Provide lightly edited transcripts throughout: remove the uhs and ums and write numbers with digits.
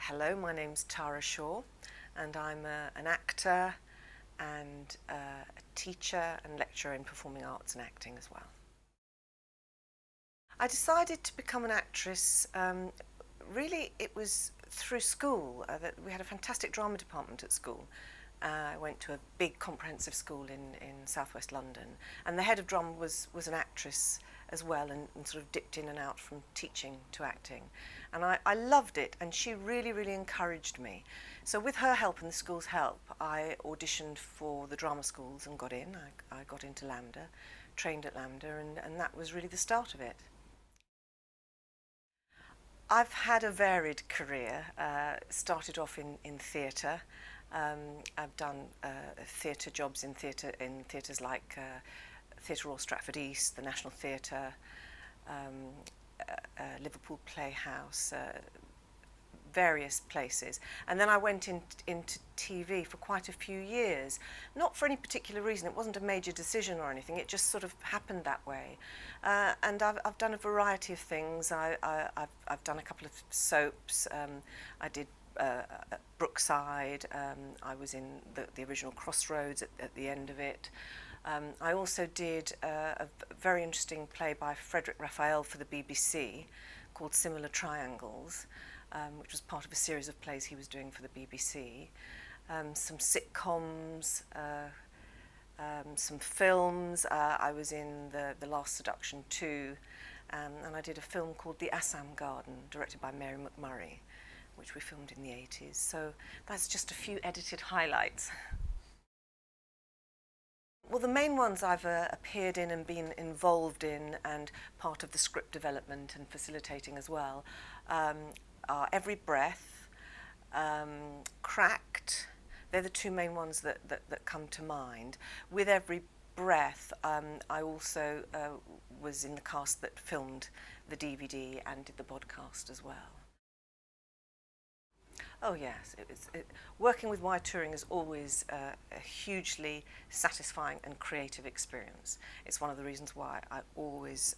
Hello, my name's Tara Shaw, and I'm an actor and a teacher and lecturer in performing arts and acting as well. I decided to become an actress. Really, it was through school. That we had a fantastic drama department at school. I went to a big comprehensive school in southwest London, and the head of drama was an actress as well, and sort of dipped in and out from teaching to acting. And I loved it, and she really encouraged me. So with her help and the school's help, I auditioned for the drama schools and got in. I got into LAMDA, trained at LAMDA, and that was really the start of it. I've had a varied career. Started off in theatre. I've done theatre jobs in theatres like Theatre Royal Stratford East, the National Theatre, Liverpool Playhouse, various places. And then I went into TV for quite a few years, not for any particular reason. It wasn't a major decision or anything. It just sort of happened that way. And I've done a variety of things. I've done a couple of soaps. I did Brookside. I was in the original Crossroads at the end of it. I also did a very interesting play by Frederick Raphael for the BBC called Similar Triangles, which was part of a series of plays he was doing for the BBC. Some sitcoms, some films. I was in The Last Seduction 2, and I did a film called The Assam Garden, directed by Mary McMurray, which we filmed in the 80s. So that's just a few edited highlights. Well, the main ones I've appeared in and been involved in, and part of the script development and facilitating as well, are Every Breath, Cracked. They're the two main ones that come to mind. With Every Breath, I also was in the cast that filmed the DVD and did the podcast as well. Oh yes, working with Wide Touring is always a hugely satisfying and creative experience. It's one of the reasons why I always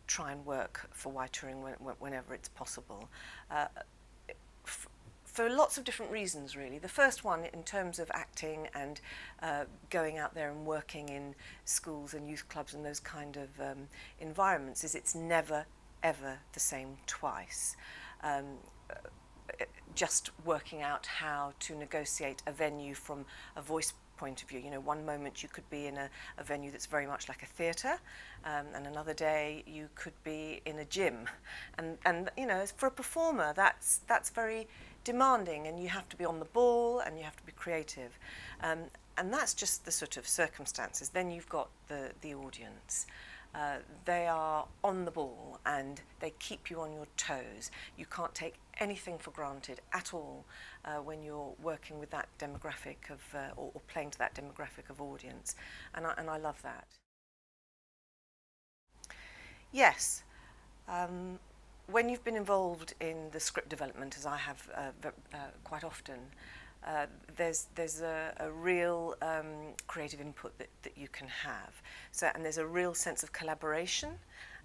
try and work for Wide Touring whenever it's possible. For lots of different reasons, really. The first one, in terms of acting and going out there and working in schools and youth clubs and those kind of environments, is it's never, ever the same twice. Just working out how to negotiate a venue from a voice point of view. You know, one moment you could be in a venue that's very much like a theatre, and another day you could be in a gym. And you know, for a performer, that's very demanding, and you have to be on the ball and you have to be creative. And that's just the sort of circumstances. Then you've got the audience. They are on the ball and they keep you on your toes. You can't take anything for granted at all when you're working with that demographic of, or playing to that demographic of audience. And I love that. Yes. When you've been involved in the script development, as I have quite often, there's a real creative input that you can have. So, and there's a real sense of collaboration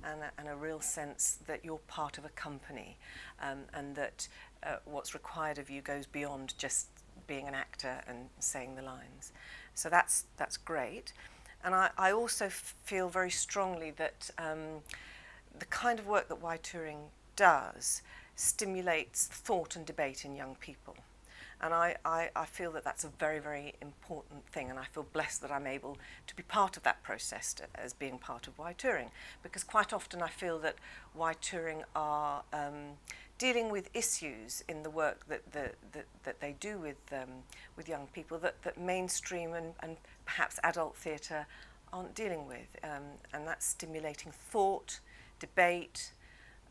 and a real sense that you're part of a company, and that what's required of you goes beyond just being an actor and saying the lines. So that's great. And I also feel very strongly that the kind of work that Wide Touring does stimulates thought and debate in young people. And I feel that that's a very important thing, and I feel blessed that I'm able to be part of that process as being part of Wide Touring, because quite often I feel that Wide Touring are dealing with issues in the work that they do with young people that mainstream and perhaps adult theatre aren't dealing with, and that's stimulating thought, debate,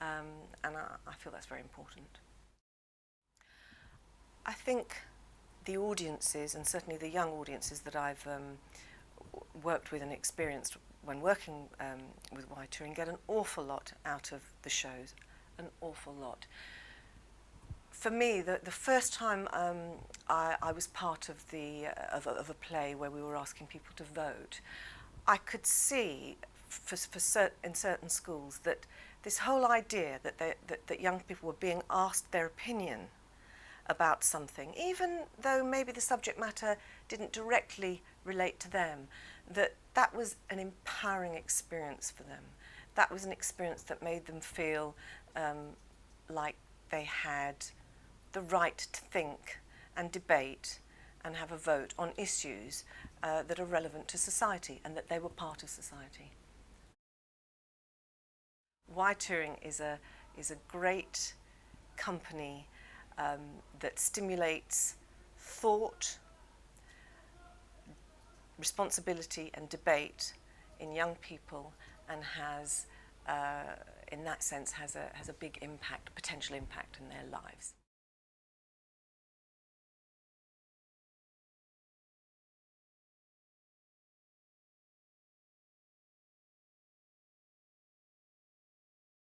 and I feel that's very important. I think the audiences, and certainly the young audiences that I've worked with and experienced when working with Wide Touring, get an awful lot out of the shows, an awful lot. For me, the first time I was part of a play where we were asking people to vote, I could see in certain schools that this whole idea that young people were being asked their opinion about something, even though maybe the subject matter didn't directly relate to them, that was an empowering experience for them. That was an experience that made them feel like they had the right to think and debate and have a vote on issues that are relevant to society, and that they were part of society. Why Touring is a great company that stimulates thought, responsibility and debate in young people, and has, in that sense, has a big impact, potential impact in their lives.